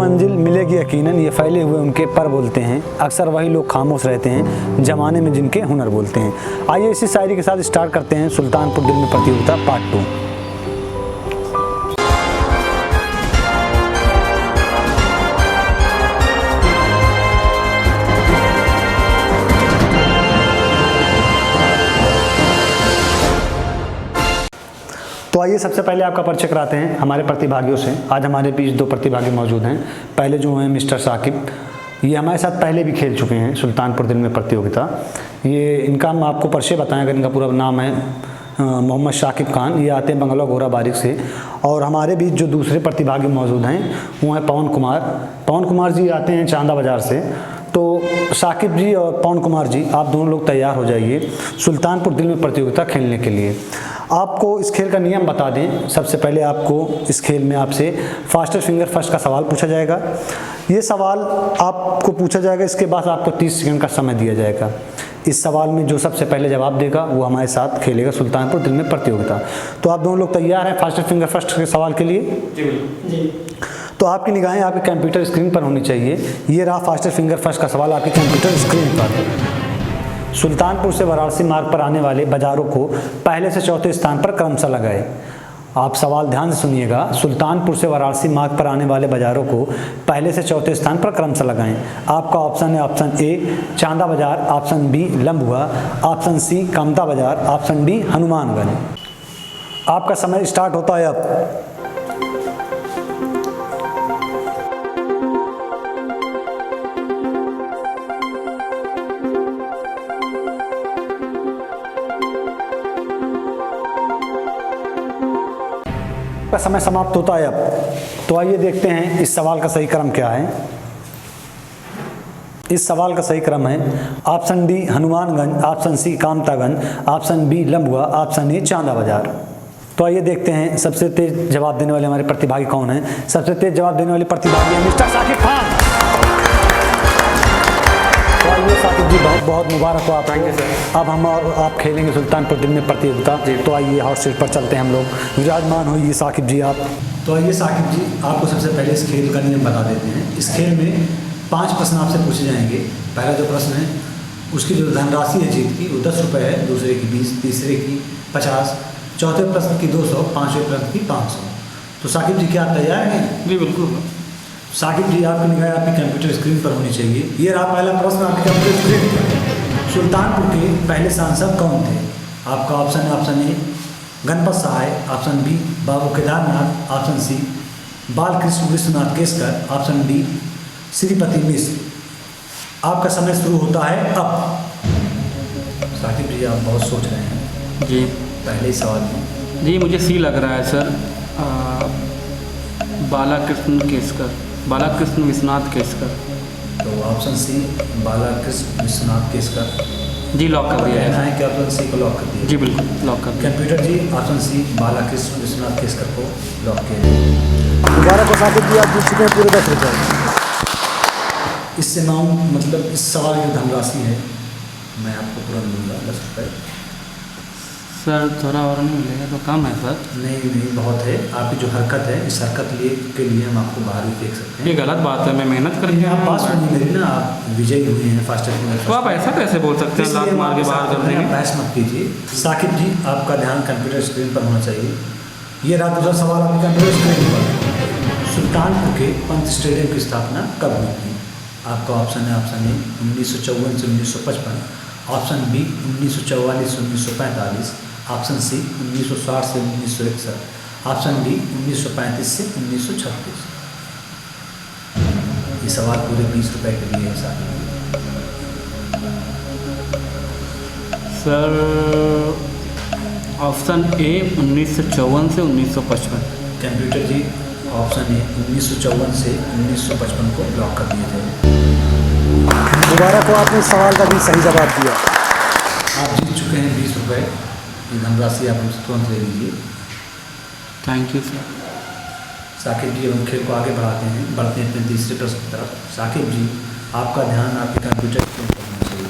मंजिल मिलेगी यकीनन, ये फैले हुए उनके पर बोलते हैं, अक्सर वही लोग खामोश रहते हैं जमाने में जिनके हुनर बोलते हैं। आइए इसी शायरी के साथ स्टार्ट करते हैं सुल्तानपुर दिल में प्रतियोगिता पार्ट 2। तो आइए सबसे पहले आपका परिचय कराते हैं हमारे प्रतिभागियों से। आज हमारे बीच 2 प्रतिभागी मौजूद हैं। पहले जो हैं मिस्टर साकिब, ये हमारे साथ पहले भी खेल चुके हैं सुल्तानपुर दिल में प्रतियोगिता। ये इनका हम आपको परिचय बताएं, अगर इनका पूरा नाम है मोहम्मद शाकिब खान। ये आते हैं बंगला घोरा बारिक से। और हमारे बीच जो दूसरे प्रतिभागी मौजूद हैं वो हैं पवन कुमार। पवन कुमार जी आते हैं चांदा बाज़ार से। तो साकिब जी और पवन कुमार जी, आप दोनों लोग तैयार हो जाइए सुल्तानपुर दिल में प्रतियोगिता खेलने के लिए। आपको इस खेल का नियम बता दें। सबसे पहले आपको इस खेल में आपसे फास्टेस्ट फिंगर फर्स्ट का सवाल पूछा जाएगा। ये सवाल आपको पूछा जाएगा, इसके बाद आपको 30 सेकंड का समय दिया जाएगा। इस सवाल में जो सबसे पहले जवाब देगा वो हमारे साथ खेलेगा सुल्तानपुर दिल में प्रतियोगिता। तो आप दोनों लोग तैयार हैं फास्टेस्ट फिंगर फर्स्ट के सवाल के लिए? जी। तो आपकी निगाहें आपके कंप्यूटर स्क्रीन पर होनी चाहिए। ये रहा फास्टेस्ट फिंगर फर्स्ट का सवाल आपके कंप्यूटर स्क्रीन पर। सुल्तानपुर से वाराणसी मार्ग पर आने वाले बाज़ारों को पहले से चौथे स्थान पर क्रमशः लगाए। आप सवाल ध्यान से सुनिएगा। सुल्तानपुर से वाराणसी मार्ग पर आने वाले बाज़ारों को पहले से चौथे स्थान पर क्रमशः लगाएं। आपका ऑप्शन है option A Chanda Bazar, option B Lambua, option C Kamta Bazar, option D Hanumanganj. आपका समय स्टार्ट होता है अब। का समय समाप्त होता है अब। तो आइए देखते हैं इस सवाल का सही क्रम क्या है। इस सवाल का सही क्रम है option D Hanumanganj, option C Kamtaganj, option B Lambua, option A Chanda Bazar. तो आइए देखते हैं सबसे तेज जवाब देने वाले हमारे प्रतिभागी कौन हैं। सबसे तेज जवाब देने वाले प्रतिभागी हैं मिस्टर साकिब खान। तो आइए साकिब जी, बहुत बहुत मुबारक हो आप। Thank you sir. अब हम और आप खेलेंगे सुल्तानपुर दिल में प्रतियोगिता। तो आइए हॉट सीट पर चलते हैं हम लोग। विराजमान होइए साकिब जी आप। तो आइए साकिब जी, आपको सबसे पहले इस खेल का नियम बता देते हैं। इस खेल में 5 प्रश्न आपसे पूछे जाएंगे। पहला जो प्रश्न है उसकी जो धनराशि है जीत की वो 10 रुपये है, दूसरे की 20, तीसरे की 50, चौथे प्रश्न की 200, पाँचवें प्रश्न की 500। तो साकिब जी क्या आप तैयार हैं? जी बिल्कुल। साकिब जी, आपकी निगाह आपकी कंप्यूटर स्क्रीन पर होनी चाहिए। ये रहा पहला प्रश्न आपके कंप्यूटर स्क्रीन पर। सुल्तानपुर के पहले सांसद कौन थे? आपका ऑप्शन है option A Ganpat Sahay, option B Babu Kedarnath, option C Balkrishna Vishwanath Keskar, option D Shripati Mishra. आपका समय शुरू होता है अब। साकिब जी, आप बहुत सोच रहे हैं जी। पहले ही सवाल में। जी मुझे सी लग रहा है सर। बालकृष्ण केसकर, बालकृष्ण विश्वनाथ केसकर। तो ऑप्शन सी बालकृष्ण विश्वनाथ केसकर जी लॉक कर दिया कहना है कि ऑप्शन सी को लॉक कर दिया? जी बिल्कुल लॉक कर दिया। Computer ji, option C Balkrishna Vishwanath Keskar को लॉक किया। मुबारक हो साकिब जी, आप जीत चुके हैं पूरे 10 रुपये। इससे अमाउंट मतलब इस सवाल की धनराशि है मैं आपको तुरंत दूंगा 10 रुपये। सर थोड़ा और नहीं मिलेगा तो कम है सर? नहीं बहुत है। आपकी जो हरकत है, इस हरकत के लिए हम आपको बाहर भी देख सकते हैं। ये गलत बात है, मैं मेहनत करके आप पास होनी मेरी ना, आप विजयी हुए हैं फास्टेस्ट में। तो आप ऐसा कैसे बोल सकते हैं? लात मार के बाहर कर देंगे। बहस मत कीजिए। साकिब जी, आपका ध्यान कंप्यूटर स्क्रीन पर होना चाहिए। ये रहा दूसरा सवाल आपके कंप्यूटर स्क्रीन पर। सुल्तानपुर के पंत स्टेडियम की स्थापना कब हुई थी? आपका ऑप्शन है ऑप्शन ए 1954 से 1955, ऑप्शन बी 1944 से 1945, ऑप्शन सी 1960 से 1961, ऑप्शन डी 1935 से 1936। ये सवाल पूरे 20 रुपये के लिए है साकिब। सर ऑप्शन ए 1954 से 1955। कंप्यूटर जी, ऑप्शन ए 1954 से 1955 को लॉक कर दिया जाए। मुबारक हो, आपने इस सवाल का भी सही जवाब दिया। आप जीत चुके हैं 20 रुपये। ये धनराशि आप हमसे तुरंत ले लीजिए। Thank you sir. Saqib ji, हम खेल को आगे बढ़ते हैं अपने तीसरे प्रश्न की तरफ। साकिब जी, आपका ध्यान आपके कंप्यूटर पर होना चाहिए,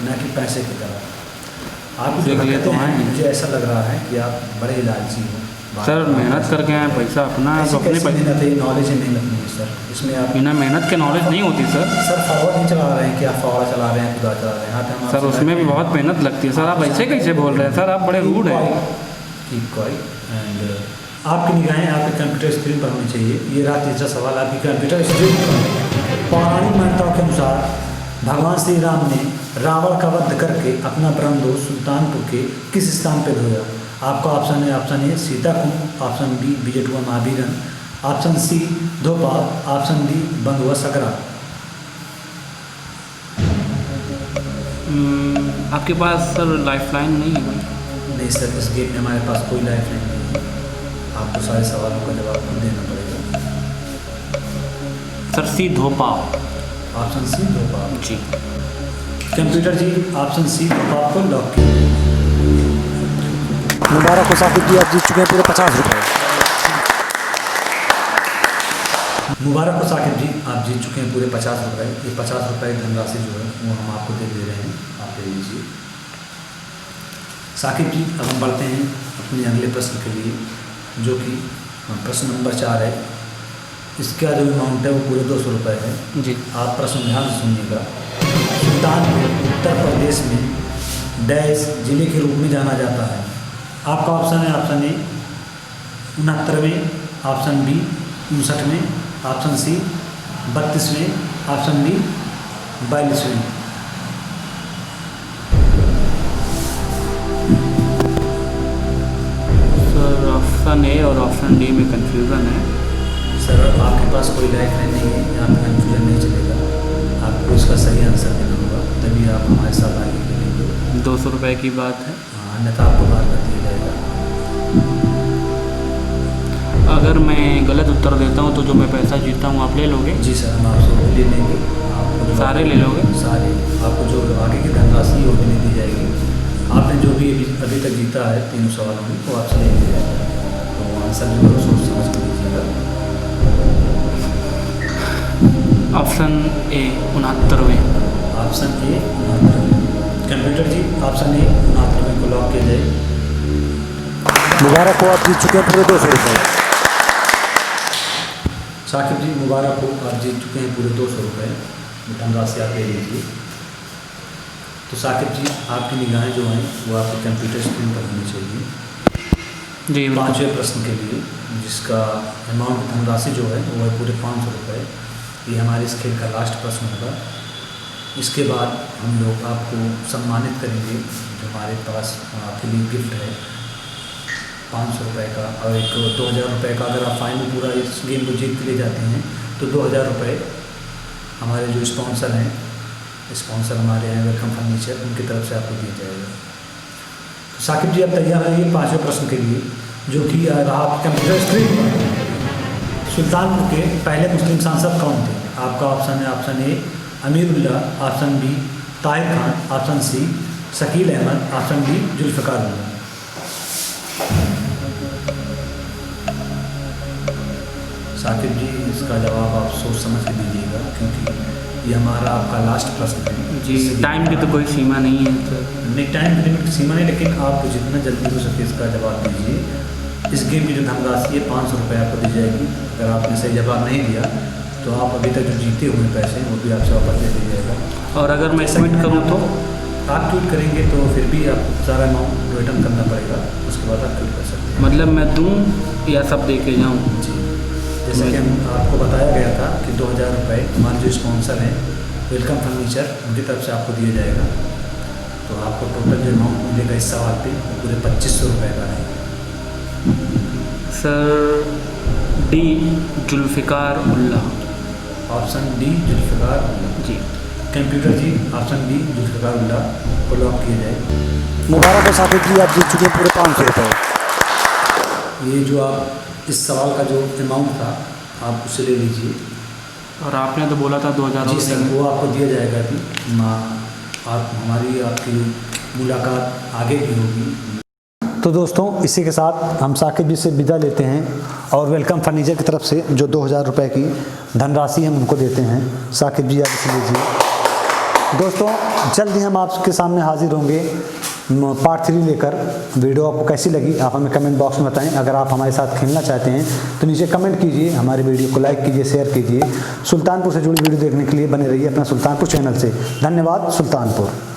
न कि पैसे की तरफ। आप जो हरकतें हैं, मुझे ऐसा लग रहा है कि आप बड़े लालची हो। सर मेहनत करके आए, पैसा अपना है तो अपने पैसे। मेहनत है, नॉलेज है मेहनत नहीं है सर, इसमें आप बिना मेहनत के नॉलेज नहीं होती सर। सर फॉरवर्ड नहीं चला रहे हैं कि आप फॉरवर्ड चला रहे हैं, खुदा चला रहे हैं, यहाँ पे हम सर उसमें भी बहुत मेहनत लगती है सर, आप ऐसे कैसे बोल रहे हैं सर, आप बड़े रूड हैं। एंड आपकी निगाहें आपके कंप्यूटर स्क्रीन पर होनी चाहिए। ये रहा तीसरा सवाल, आपकी कंप्यूटर स्क्रीन पर पौराणिक मान्यताओं के अनुसार भगवान श्री राम ने रावण का वध करके अपना परम दोस्त सुल्तानपुर के किस स्थान पर धोया? आपका ऑप्शन है, option A Sita Kund, option B Bijtua Mahaviran, option C Dhopa, option D Bandhua Sakra. आपके पास सर लाइफ लाइन नहीं है कोई? नहीं सर, इस गेम में हमारे पास कोई लाइफ नहीं है, आपको सारे सवालों का जवाब खुद देना पड़ेगा। सर सी धोपा। ऑप्शन सी धोपा जी। कंप्यूटर जी ऑप्शन सी धोपा को लॉक कीजिए। मुबारक हो साकिब जी, आप जीत चुके हैं पूरे 50 रुपये। मुबारक हो साकिब जी, आप जीत चुके हैं पूरे 50 रुपये। ये 50 रुपये की धनराशि जो है वो हम आपको दे रहे हैं, आप ले लीजिए। साकिब जी अब हम बढ़ते हैं अपने अगले प्रश्न के लिए, जो कि प्रश्न नंबर 4 है। इसका जो अमाउंट है वो पूरे 200 रुपये है जी। आप प्रश्न ध्यान से सुनिएगा। सुल्तानपुर उत्तर प्रदेश में डैश जिले के रूप में जाना जाता है? आपका ऑप्शन है, ऑप्शन ए 69वें, ऑप्शन बी 59वें, ऑप्शन सी 32वें, ऑप्शन डी 42वें। सर ऑप्शन ए और ऑप्शन डी में कंफ्यूजन है। सर आपके पास कोई लाइफ लाइन नहीं है, यहाँ पे कन्फ्यूजन नहीं चलेगा, आपको इसका सही आंसर देना होगा, तभी आप हमारे साथ आगे खेलेंगे। 200 रुपये की बात है। हाँ, अन्यथा आपको बाहर कर दिया जाएगा। अगर मैं गलत उत्तर देता हूँ तो जो मैं पैसा जीतता हूँ आप ले लोगे? जी सर, हम आपसे ले लेंगे, आपको सारे ले लोगे? सारे, आपको जो आगे की धनराशि वो भी नहीं दी जाएगी। आपने जो भी अभी तक जीता है 3 सवालों में वो आपसे ले लिया जाएगा, तो आंसर जो है सोच समझ कर दीजिएगा। ऑप्शन ए 69वें। ऑप्शन ए 69वें। कंप्यूटर जी ऑप्शन ए 69वें को लॉक किया जाए। मुबारक हो, आप जीत चुके हैं पूरे 200 रुपये। साकिब जी मुबारक हो, आप जीत चुके हैं पूरे 200 रुपये, धनराशि आप ले लीजिए। तो साकिब जी आपकी निगाहें जो हैं वो आपके कंप्यूटर स्क्रीन पर होनी चाहिए जी। 5वें प्रश्न के लिए, जिसका अमाउंट धनराशि जो है वो है पूरे 500 रुपये। ये हमारे इस खेल का लास्ट प्रश्न होगा। इसके बाद हम लोग आपको सम्मानित करेंगे, जो हमारे पास आपके लिए गिफ्ट है 500 रुपये का, और एक 2000 रुपये का। अगर आप फाइनल पूरा इस गेम को जीत के ले जाते हैं तो 2000 रुपये हमारे जो स्पॉन्सर हैं, स्पॉन्सर हमारे हैं वेलकम फर्नीचर, उनकी तरफ से आपको दिया जाएगा। तो साकिब जी आप तैयार रहिए 5वें प्रश्न के लिए, जो कि रहा कंप्यूटर स्क्रीन पर। सुल्तानपुर के पहले मुस्लिम सांसद कौन थे? आपका ऑप्शन है, option A Amirullah, option B Tahir Khan, option C Shakeel Ahmed, option D Zulfiqar Hussain. Saqib ji इसका जवाब आप सोच समझ के दीजिएगा, क्योंकि ये हमारा आपका लास्ट प्रश्न है। जी, टाइम की तो कोई सीमा नहीं है सर। नहीं, टाइम की लिमिट सीमा नहीं, लेकिन आप जितना जल्दी हो सके इसका जवाब दीजिए। इस गेम की जो धनराशि है 500 रुपये आपको दी जाएगी। अगर आपने सही जवाब नहीं दिया तो आप अभी तक जो जीते हुए पैसे हैं वो भी आपसे वापस दे दिया जाएगा। और अगर मैं ट्वीट करूँ तो? आप ट्वीट करेंगे तो फिर भी आपको सारा अमाउंट रिटर्न करना पड़ेगा, उसके बाद आप ट्वीट कर सकते हैं। मतलब मैं दूँ या सब दे के जाऊँ? जी, जैसे कि हम आपको बताया गया था कि 2000 रुपये हमारे जो स्पॉन्सर हैं वेलकम फर्नीचर, उनकी तरफ से आपको दिया जाएगा। तो आपको टोटल जो अमाउंट मिलेगा इस सवाल पे वो पूरे 2500 रुपये का है। Sir D Zulfiqar Ullah. Option D Zulfiqar Ullah. जी। Computer ji option D Zulfiqar Ullah को लॉक किया जाए। मुबारक हो साकिब जी, आप जीत चुके हैं पूरे 500 रुपये। ये जो आप इस सवाल का जो अमाउंट था आप उसे ले लीजिए। और आपने तो बोला था 2000। जी सर, वो आपको दिया जाएगा अभी। आप हमारी आपकी मुलाकात आगे भी होगी। तो दोस्तों इसी के साथ हम साकिब जी से विदा लेते हैं, और वेलकम फर्नीचर की तरफ से जो 2000 रुपये की धनराशि हम उनको देते हैं। साकिब जी आप इसे लीजिए। दोस्तों जल्द ही हम आपके सामने हाजिर होंगे पार्ट 3 लेकर। वीडियो आपको कैसी लगी आप हमें कमेंट बॉक्स में बताएं। अगर आप हमारे साथ खेलना चाहते हैं तो नीचे कमेंट कीजिए, हमारी वीडियो को लाइक कीजिए, शेयर कीजिए। सुल्तानपुर से जुड़ी वीडियो देखने के लिए बने रहिए अपना सुल्तानपुर चैनल से। धन्यवाद। सुल्तानपुर।